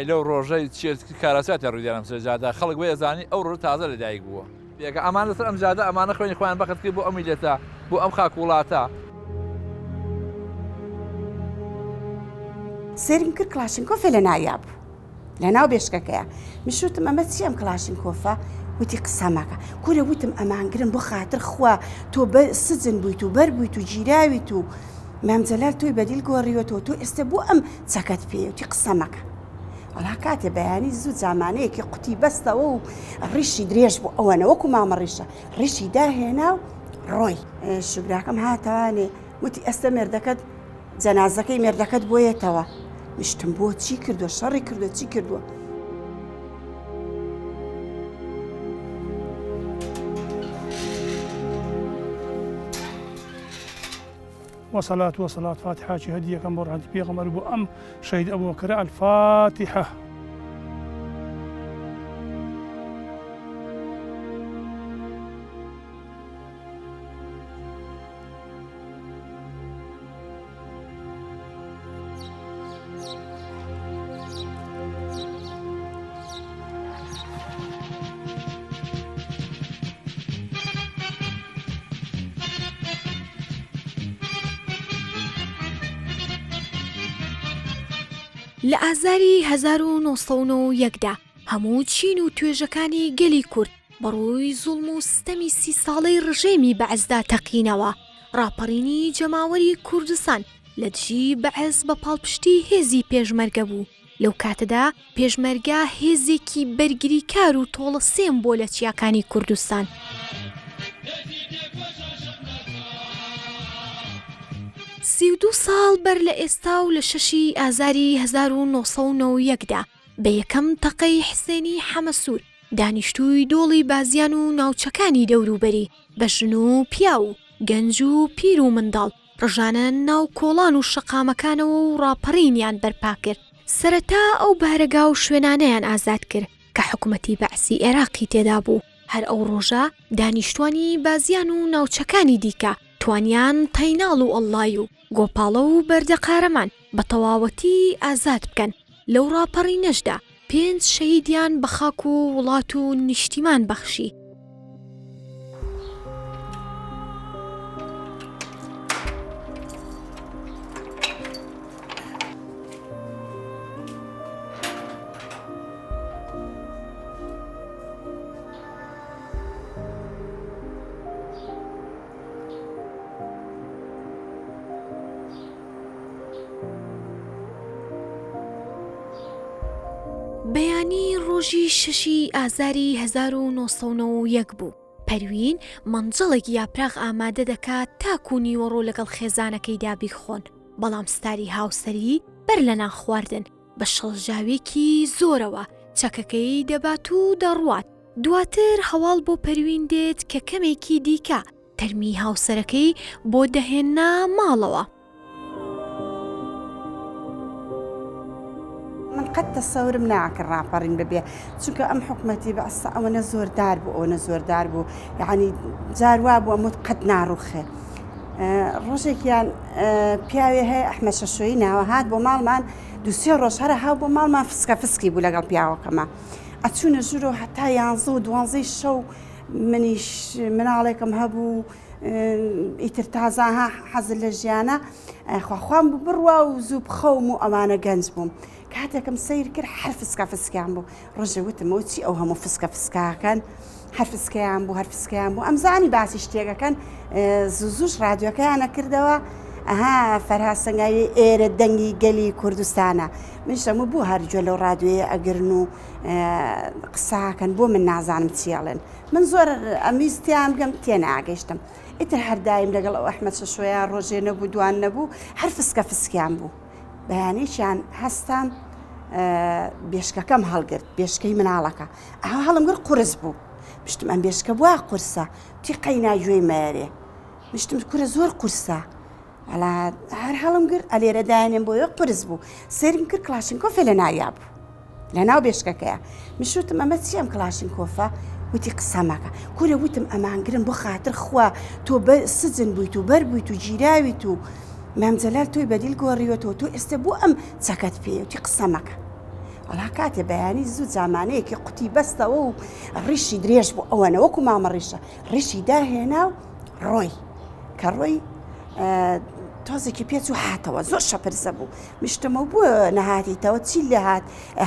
لەو ڕۆژەی کاراساتی ڕوودیانم سەرجادا خەڵک بۆ ئەزانی ئەو ڕۆژ تازە لەدایک بووە پێکە ئەمان لەسەر ئەم جادە ئەمانە خوێنی خۆیان بەخت کرد بۆ ئەم میلەتە بۆ ئەم خاک وڵاتە. سێرم کرد کلاشینکۆفە لە نایاب لە ناو بێشکەکەیە میشوتم ئەمە چی ئەم کلاشینکۆفە وتی قسە مەکە کورە وتم ئەمانگرن بۆ خاتر خوا تۆ سجن بوویت و بەر بوویت و گیراویت و مام جەلال تۆی بەدیل گۆڕیوەتەوە تۆ ئێستا بۆ ئەم چەکەت پێوتی قسە مەکە وەڵا کاتێ بەیانی زوو جامانەیەکی قوتی بەستەوە و ڕیشی درێژ بوو ئەوەنە وەکو مامە ڕیشە ڕیشی داهێنا و ڕۆی شوگراکەم هاتەوانێ وتی ئێستا مێردەکەت جەنازەکەی مێردەکەت بۆیەتەوە مشتم بۆ چی کردووە شەڕی کردووە چی کردووە وصلاة وصلاة فاتحة هدية كم برهان بيغمر أبو أم شهيد أبو بكر الفاتحة. لە ئازاری 1990 هەموو چین و توێژەکانی گەلی کورد بەڕووی زوڵم و ستەمی 30 ساڵەی ڕژێمی بەعزدا تەقینەوە ڕاپەڕینی جەماوەری کوردستان لە دژی بەعز بە پاڵپشتی هێزی پێشمەرگە بوو. لەو کاتەدا پێشمەرگە هێزێکی بەرگریکار و تۆڵە سێم بۆ لە چیاکانی کوردستان. 32 ساڵ بەر لە ئێستا و لە 6 ئازاری 1990 بە یەکەم تەقەی حسێنی حەمەسوور دانیشتووی دۆڵی بازیان و ناوچەکانی دەوروبەری بە ژن و پیا و گەنج و پیر و منداڵ ڕژانە ناو کۆڵان و شەقامەکانەوە و ڕاپەڕینیان بەرپا کرد. سەرەتا ئەو بارەگا و شوێنانەیان ئازاد کرد کە حکوومەتی بەعسی عێراقی تێدا بوو. هەر ئەو ڕۆژە دانیشتوانی بازیان و ناوچەکانی دیکە توانیان تەیناڵ و ئەڵڵای و گۆپاڵە و بەردە قارەمان بە تەواوەتی ئازاد بکەن. لەو ڕاپەڕینەشدا 5 شەهیدیان بە خاک و وڵات و نیشتیمان بەخشی. بەیانی ڕۆژی 6 ئازاری 1990 بوو. پەروین مەنجەڵێک یاپراغ ئامادە دەکات تاکو نیوەڕۆ لەگەڵ خێزانەکەیدا بیخۆن، بەڵام ستاری هاوسەری بەر لە نان خواردن بە شەڵژاوێکی زۆرەوە چەکەکەی دەبات و دەڕوات. دواتر هەواڵ بۆ پەروین دێت کە کەمێکی دیکە تەرمی هاوسەرەکەی بۆ دەهێنا ماڵەوە. من قد تەسەورم ناکرد ڕاپەڕین ببێ چونکە ئەم حکومەتی بەعسە ئەوەنە زۆردار بوو ئەوەنە زۆردار بوو یعنی جاروا بوو ئەموت قەت ناڕوخێ. ڕۆژێکیان پیاوێ هەیە ئەحمەد شەشۆیی ناوە هات بۆ ماڵمان 2 ڕۆژ هەرە هاو بۆ ماڵمان فسکە فسکی بوو لەگەڵ پیاوەکەمە ئەچوونە ژوورەوە هەتا 11 و 12 شەو منیش مناڵێکم هەبوو ئیتر تازاها حەزر لە ژیانە خواخوام بوو بڕوا و زوو بخەوم و ئەمانە گەنج بووم. کاتێکم سیر کرد هەر فسکە فسکیان بوو. ڕۆژێ وتمەوە چی ئەو هەموو فسکە فسکاکەن هەر فسکیان بوو هەر فسکیان بوو ئەمزانی باسی شتێکەکەن زووش رادیۆکەیانە کردەوە ئەها فەرهاسەنگایی ئێرە دەنگی گەلی کوردستانە منشەمە بوو هەرگوێ لەو رادیۆیە ئەگرن و قساکەن بۆ من نازانم چیاڵێن. من زۆر ئەمیستیان بگەم تێناگەیشتم. ئیتر هەردایم لەگەڵ ئەو ئەحمەد شەشۆیان ڕۆژێ نەبوو دوان نەبوو هەر فسکە فسکیان بوو. بەیانیشیان هەستان بێشکەکەم هەڵگرت بێشکەی مناڵەکە ئەها هەڵم گرت قورس بوو. مشتم ئەم بێشکە بووە قورسە تی قەینا گوێی مارێ مشتم کورە زۆر قورسە ئەلا هەر هەڵم گرت ئەلێرە دایانێن بۆیە قورس بوو. سێرم کرد کلاشینکۆفە لە نایاب لە ناو بێشکەکەیە مشوتم ئەمە چی ئەم کلاشینکۆفە وتی قسە مەکە کورە وتم ئەمانگرن بۆ خاتر خوا تۆ سجن بوویت و بەر بوویت و گیراویت و مام جەلال تۆی بەدیل گۆڕیوەتەوە تۆ ئێستا بۆ ئەم چەکەت پێوتی قسە مەکە وڵا کاتێ بەیانی زوو جامانەیەکی قوتی بەستەوە و ڕیشی درێژ بوو ئەوەنە وەکو مامە ڕیشە ڕیشی داهێنا و ڕۆی کە ڕۆی تۆزێکی پێچ و هاتەوە زۆر شەپرسە بوو میشتمە بووە نەهاتیتەوە چی لە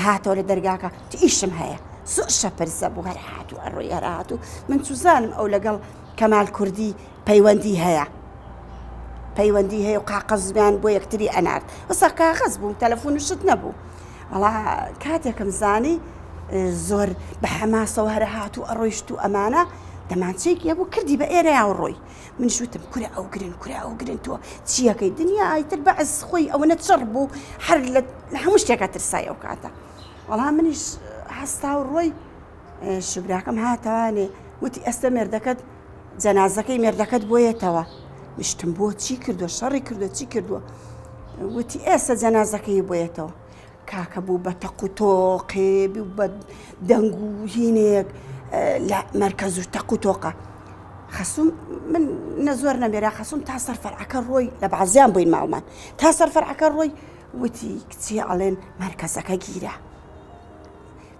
هاتەوە لە دەرگاکە ئیشم هەیە زۆر شەپرسە بوو هەر هات و ئەڕۆی هەرهات و من توزانم ئەو لەگەڵ کەمال کوردی پەیوەندی هەیە و قاقەزیان بۆ یەکتری ئەنارد وەسا کاغەز بوو تەلەفۆن شت نەبوو وەڵا کاتێکم زانی زۆر بە حەماسەوە هەر هات و ئەڕۆیشت و ئەمانە دەمانچەیەکی هەبوو کردی بە ئێرە یاو ڕۆی منیشوتم کورە ئەو گرن تۆ چیەکەی دنیا ئایتر بەعز خۆی ئەوەنە چڕ بوو هەر لە هەموو شتێکە ترسای ئەو کاتە وەڵام منیش هەستا و ڕۆی شوبراکەم هاتەوانێ وتی ئەستە مێردەکەت جەنازەکەی مێردەکەت بۆیەتەوە مشتم بۆ چی کردووە شەڕی کردووە چی کردووە وتی ئێستا جەنازەکەی بۆیەتەوە کاکە بوو بە تەق و تۆقێ بوو بە دەنگ و هینێک لە مەرکەز و تەق و تۆقە خەسووم من نەزۆر نەمێرا خەسووم تا سەر فەرعەکە ڕۆی لە بەعزیان بووین ماڵمان تا سەر فەرعەکە ڕۆی وتی کچی ئەڵێن مەرکەزەکە گیرە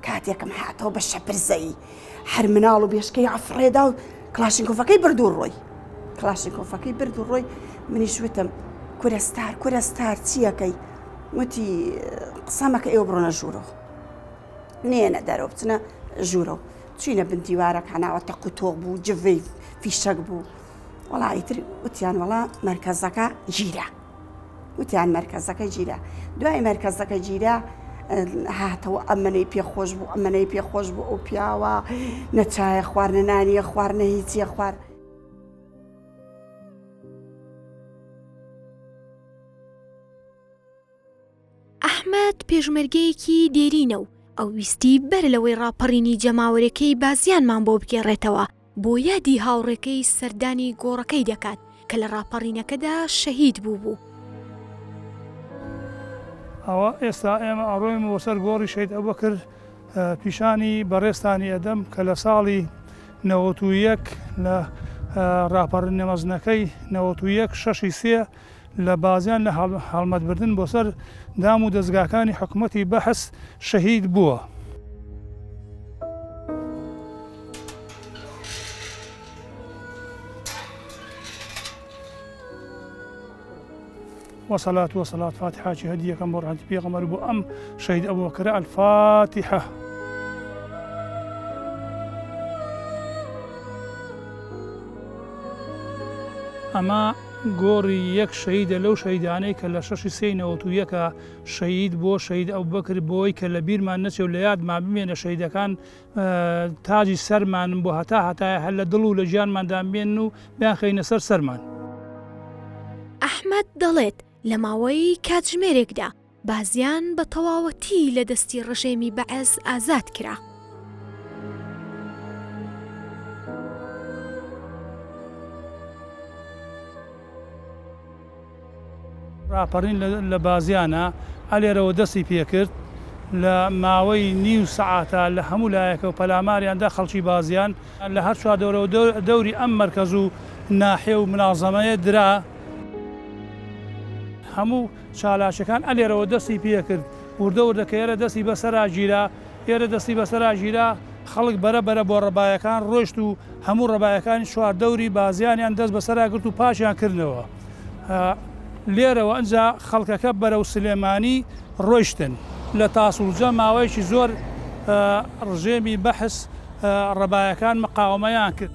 کاتێکم هاتەوە بە شەپرزەی هەر مناڵ و بێشکەی ئەفڕێدا و کلاشینکۆفەکەی بردو ڕۆی کلاشینکۆفەکەی برد و ڕۆی منیش وتم کورەستار چیەکەی وتی قسەمەکە ئێوە بڕۆنە ژوورەوە نێنە دەرەوە بچنە ژوورەوە چینە بن دیوارەکە ناوە تەق و تۆق بوو جڤەی فیشەک بوو وەڵا ئیتر وتیان وەڵا مەرکەزەکە گیرە وتیان مەرکەزەکە گیرە دوای مەرکەزەکە گیرە هاتەوە ئەمەنەی پێخۆش بوو ئەو پیاوە نەچایە خواردنە نانیە خواردنە هیچیە خوارد ئەحمەد پێشمەرگەیەکی دێرینە و ئەو ویستی بەر لەوەی ڕاپەڕینی جەماوەرەکەی بازیانمان بۆ بگێڕێتەوە بۆ یادی هاوڕێکەی سەردانی گۆڕەکەی دەکات کە لە ڕاپەڕینەکەدا شەهید بوو. ئەوە ئێستا ئێمە ئەڕۆیم بۆ سەر گۆڕی شەید ئەبوبەکر پیشانی بەڕێستانی ئەدەم کە لە ساڵی 91 لە ڕاپەڕینە مەزنەکەی 91 شەشی سێ لە بازیان لە هەڵمەتبردن بۆ سەر دام و دەستگاکانی حکوومەتی بەحس شەهید بووە. وصلاة فاتحة هدية كم برهنت بيغمر بو أم شهيد أبو بكر الفاتحة. أما گۆڕی یەک شەهیدە لەو شەهیدانەی کە لە 6 شەهید بۆ شەهید ئەبوبەکر بۆی کە لە بیرمان نەچێ و لە یادمان بمێنە شەهیدەکان تاجی سەرمانم بۆ هەتایە هەر لە دڵ و لە ژیانماندان بێن و بیان خەینە سەرمان. ئەحمەد دەڵێت لە ماوەی کاتژمێرێکدا بازیان بە تەواوەتی لە دەستی ڕژێمی بەعز ئازاد کرا. ڕاپەڕین لە بازیانە ئەلێرەوە دەستی پێکرد لە ماوەی نیو سەعاتە لە هەموو لایەکە و پەلاماریاندا خەڵکی بازیان لە هەر چوادەورەوە دەوری ئەم مەرکەز و ناحێ و مناظەمەیە درا هەموو چالاکیەکان ئەلێرەوە دەستی پێکرد وردەوردەکە ئێرە دەستی بەسەرا گیرا ئێرە دەستی بەسەرا گیرا خەڵک بەرە بۆ ڕەبایەکان ڕۆیشت و هەموو ڕەبایەکانی چواردەوری بازیانیان دەست بەسەرا گرت و پاشیان کردنەوە. لێرەوە ئەنجا خەڵکەکە بەرەو سلێمانی ڕۆیشتن لە تاسوولجە ماوەیەکی زۆر ڕژێمی بەحس ڕەبایەکان مقاومەیان کرد.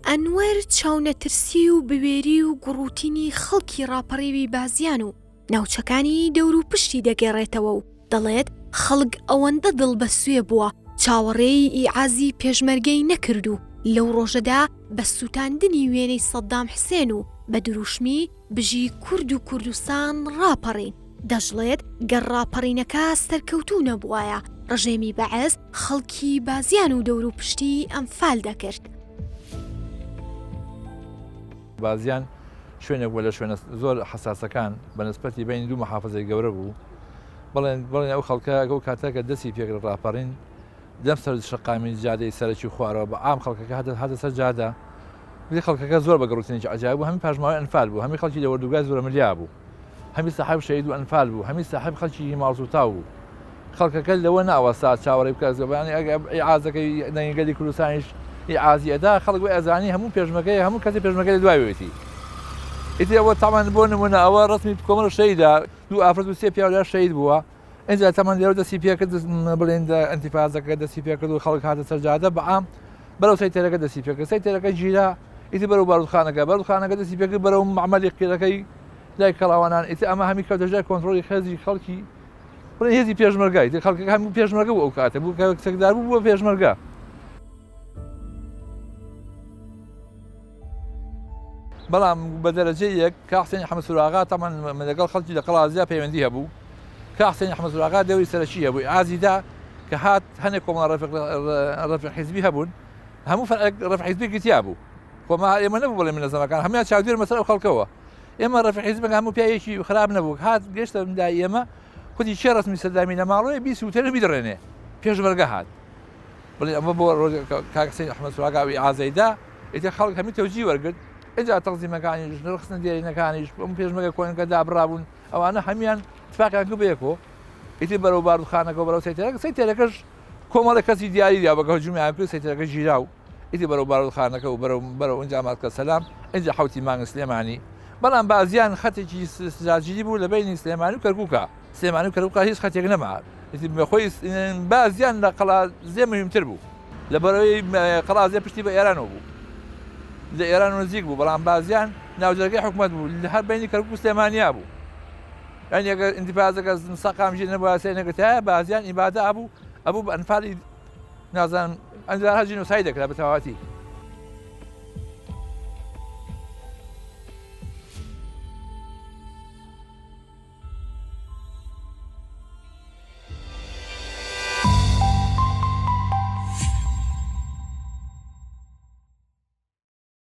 ئەنوەر چاونەترسی و بوێری و گوڕوتینی خەڵکی ڕاپەڕێوی بازیان و ناوچەکانی دەور و پشتی دەگەڕێتەوە و دەڵێت خەڵک ئەوەندە دڵ بە سوێ بووە چاوەڕێی ئیعازی پێشمەرگەی نەکرد و لەو ڕۆژەدا بە سووتاندنی وێنەی سەدام حسێن و بە دروشمی بژی کورد و کوردستان ڕاپەڕین. دەژڵێت گەر ڕاپەڕینەکە سەرکەوتوو نەبووایە ڕژێمی بەعز خەڵکی بازیان و دەور و پشتی ئەمفال دەکرد. بازیان شوێنێک بووە لە شوێنە زۆر حساسەکان بە نسبەتی بین دوو مەحافەزەی گەورە بوو بەڵێن ئەو خەڵکە ئەو کاتەکە دەستی پێکرد ڕاپەڕین، دەم سەر شقامی جادەی سەرکی خوارەوە بە ئام خەڵکەکە هاتە سەر جادە خەڵکەکە زۆر بە گەڕوتنیی عجایب بوو، هەمی پاژماوەی ئەنفال بوو، هەمی خەڵکی لە وەردوگای زۆرە ملیا بوو، هەمی ساحب شەهید و ئەنفال بوو، هەمی ساحب خەڵکی ماڵسوتا بوو. خەڵکەکە لەوە ناوەستا چاوەڕێ بکە زبانی ئەگە ئازەکەی دەنگەلی کوردستانیش ئازیەدا خەڵک بۆ ئەزانی هەموو پێشمەکەی هەموو کەسی پێشمەکەی دوایوێتی. ئیتر ئەوە تامان بۆ نمونە ئەوە ڕستمی کۆمەڵ شەیدا دوو ئافرەت و سێ پیاو شەید بووە. اینجا تامان لێرە دەستی پێ کرد بڵێن ئەنتیفازەکە دەستی پێ کرد و خەڵک هاتە سەرجادە بەعام بەرەو سەیتەرەکە دەستی پێ کرد، سەیتەرەکە گیرا ئیتر بەرەو بارودخانەکە دەستی پێ کرد بەرەو معمەلی قیرەکەی لای کەڵاوانان. ئیتر ئەمە هەمی کەوتەژای کۆنتڕۆلی خێزی خەڵکی بڵێن هێزی پێشمەرگای خەڵکەکە هەموو پێشمەرگە بوو ئەو کاتە بوو کە سەکدار بوو بووە پێشمەرگە. بەڵام بە دەرەجەی یەک کا حسێنی حەمەد سوراغا تامان لەگەڵ خەڵکی لە قەڵازیا پەیوەندی هەبوو. کا حسێنی حەمەد سوراغا دەوری سەرەکی هەبوو ئازیدا کە هات هەنێک کۆمەڵ ڕەفیق حیزبی هەبوون، هەموو ڕەفیق حیزبی گرتیا بوو. خۆما ئێمە نەبوو بڵێ منەزەمەکان هەمیان چاودێر مەسەر ئەو خەڵکەوە. ئێمە ڕەفیق حیزبەکە هەموو پیاوێکی خراپ نەبوو، هات گەشتە مندای ئێمە خودی چێ ڕسمی سەردامی لە ماڵۆی بیسووتێنە بیدڕێنێ پێشمەرگە هات. بڵێ ئەمە بۆ کاک حسێنی حەمەد سوراغاوی ئازایدا ئیتر خەڵک هەمی تەوجی وەرگرت. اینجا تەنزیمەکانیش نرخستن دیارینەکانیش ئەم پێشمەرگە کۆنەکە دابڕابوون ئەوانە هەمیان اتفاقیان کرد بەیەکەوە. ئیتر بەرەو بارودخانەکە و بەرەو سەیتەرەکەش کۆمەڵێک کەسی دیاری دا بەگە هەجومیان کرد سەیتەرەکە ژیرا و ئیتر بەرەو بارودخانەکە و بەرەو ئەنجا ماسکە سەلام ئەنجا حوتی مانگە سلێمانی. بەڵام بازیان خەتێکی استراتیژی بوو لە بینی سلێمانی و کەرکووکە. سلێمانی و کەرکووکە هیچ خەتێک نەما. ئیتر بەخۆی بازیان لە قەڵازیە مهمتر بوو لەبەرەوەی قەڵازیە پشتی بە ئێرانەوە بوو، لە ئێران نزیک بوو، بەڵام بازیان ناوجەرگەی حکومەت بوو لە هەر بینی کەرکووک و سلێمانیا بوو. یعنی ئەگەر ئینتیفازەکە سەقامژی نەبووە سێنەگەتایە بازیان ئیبادە ئەبوو بە ئەنفالی نازانم ئەنجار هەر جینۆساید دەکرا بە تەواوەتی.